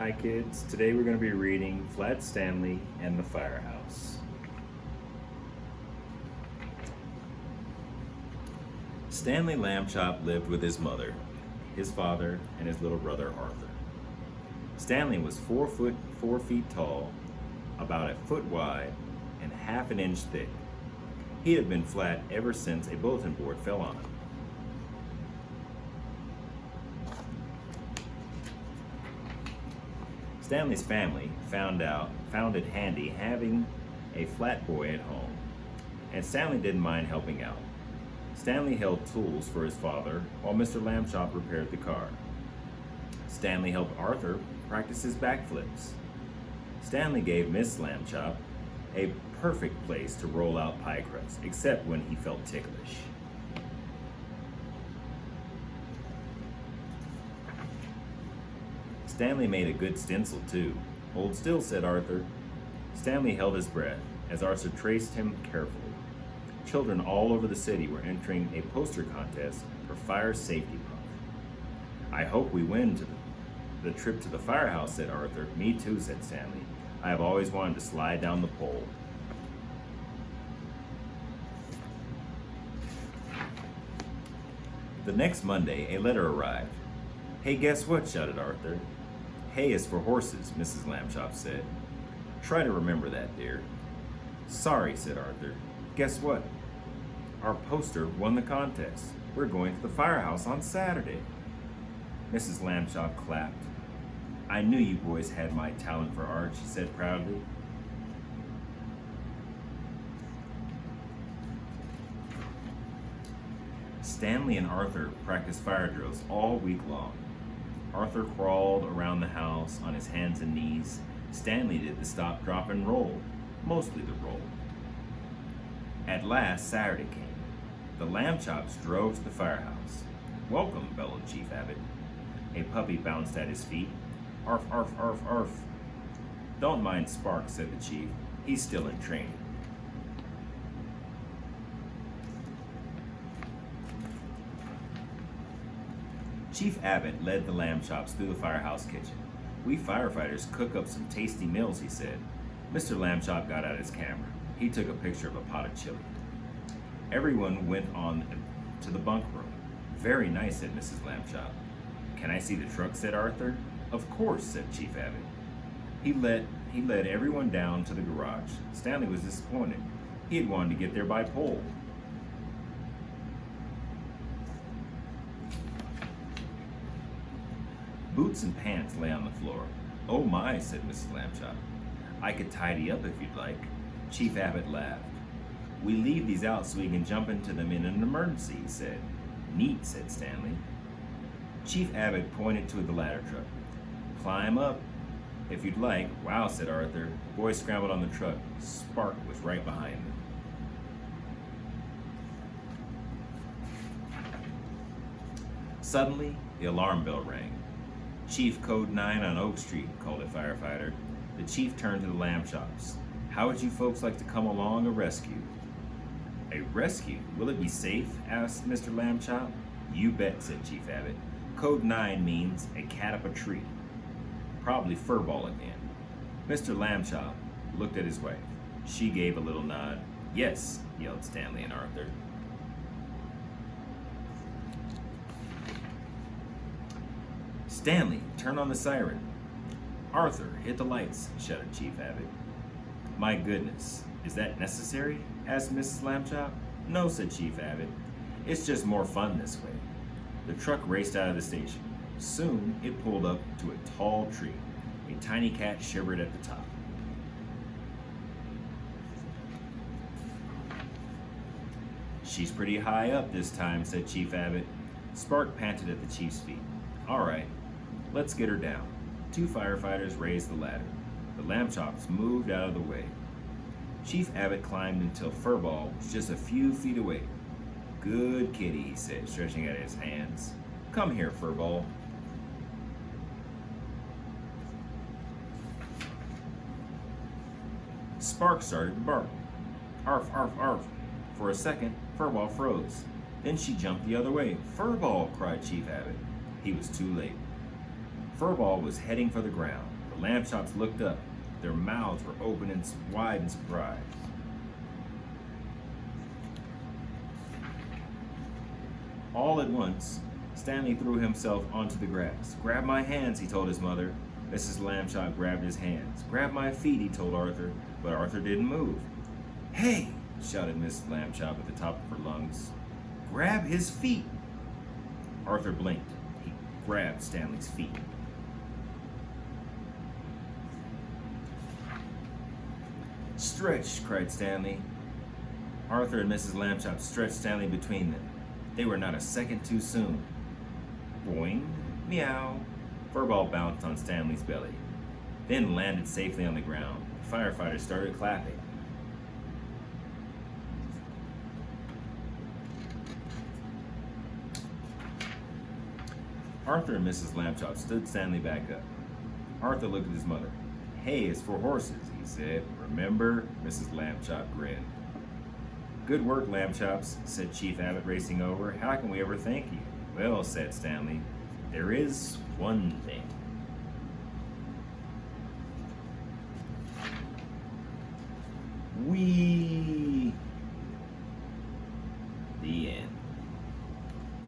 Hi kids, today we're going to be reading Flat Stanley and the Firehouse. Stanley Lambchop lived with his mother, his father, and his little brother Arthur. Stanley was 4 feet tall, about a foot wide, and half an inch thick. He had been flat ever since a bulletin board fell on him. Stanley's family found it handy having a flat boy at home, and Stanley didn't mind helping out. Stanley held tools for his father while Mr. Lambchop repaired the car. Stanley helped Arthur practice his backflips. Stanley gave Miss Lambchop a perfect place to roll out pie crust, except when he felt ticklish. Stanley made a good stencil, too. Hold still, said Arthur. Stanley held his breath as Arthur traced him carefully. Children all over the city were entering a poster contest for fire safety month. I hope we win the trip to the firehouse, said Arthur. Me too, said Stanley. I have always wanted to slide down the pole. The next Monday, a letter arrived. Hey, guess what? Shouted Arthur. Hay is for horses, Mrs. Lambchop said. Try to remember that, dear. Sorry, said Arthur. Guess what? Our poster won the contest. We're going to the firehouse on Saturday. Mrs. Lambchop clapped. I knew you boys had my talent for art, she said proudly. Stanley and Arthur practiced fire drills all week long. Arthur crawled around the house on his hands and knees. Stanley did the stop, drop, and roll, mostly the roll. At last, Saturday came. The Lambchops drove to the firehouse. Welcome, bellowed Chief Abbott. A puppy bounced at his feet. Arf, arf, arf, arf. Don't mind Spark, said the chief. He's still in training. Chief Abbott led the Lambchops through the firehouse kitchen. We firefighters cook up some tasty meals, he said. Mr. Lambchop got out his camera. He took a picture of a pot of chili. Everyone went on to the bunk room. Very nice, said Mrs. Lambchop. Can I see the truck, said Arthur. Of course, said Chief Abbott. He led everyone down to the garage. Stanley was disappointed. He had wanted to get there by pole. Boots and pants lay on the floor. Oh my, said Mrs. Lambchop. I could tidy up if you'd like. Chief Abbott laughed. We leave these out so we can jump into them in an emergency, he said. Neat, said Stanley. Chief Abbott pointed to the ladder truck. Climb up if you'd like. Wow, said Arthur. The boys scrambled on the truck. Spark was right behind them. Suddenly, the alarm bell rang. Chief Code 9 on Oak Street, called a firefighter. The chief turned to the Lambchops. How would you folks like to come along a rescue? A rescue? Will it be safe? Asked Mr. Lambchop. You bet, said Chief Abbott. Code 9 means a cat up a tree. Probably Furball again. Mr. Lambchop looked at his wife. She gave a little nod. Yes, yelled Stanley and Arthur. Stanley, turn on the siren. Arthur, hit the lights, shouted Chief Abbott. My goodness, is that necessary? Asked Mrs. Lambchop. No, said Chief Abbott. It's just more fun this way. The truck raced out of the station. Soon, it pulled up to a tall tree. A tiny cat shivered at the top. She's pretty high up this time, said Chief Abbott. Spark panted at the chief's feet. All right, let's get her down. 2 firefighters raised the ladder. The Lambchops moved out of the way. Chief Abbott climbed until Furball was just a few feet away. Good kitty, he said, stretching out his hands. Come here, Furball. Spark started to bark. Arf, arf, arf. For a second, Furball froze. Then she jumped the other way. Furball, cried Chief Abbott. He was too late. Furball was heading for the ground. The lamb chops looked up. Their mouths were open and wide in surprise. All at once, Stanley threw himself onto the grass. "Grab my hands," he told his mother. Mrs. Lambchop grabbed his hands. "Grab my feet," he told Arthur, but Arthur didn't move. "Hey!" shouted Mrs. Lambchop at the top of her lungs. "Grab his feet!" Arthur blinked. He grabbed Stanley's feet. "Stretch!" cried Stanley. Arthur and Mrs. Lambchop stretched Stanley between them. They were not a second too soon. Boing, meow. Furball bounced on Stanley's belly, then landed safely on the ground. The firefighters started clapping. Arthur and Mrs. Lambchop stood Stanley back up. Arthur looked at his mother. "Hay is for horses," he said. "Remember?" Mrs. Lambchop grinned. "Good work, Lambchops," said Chief Abbott, racing over. "How can we ever thank you?" "Well," said Stanley, "there is one thing." We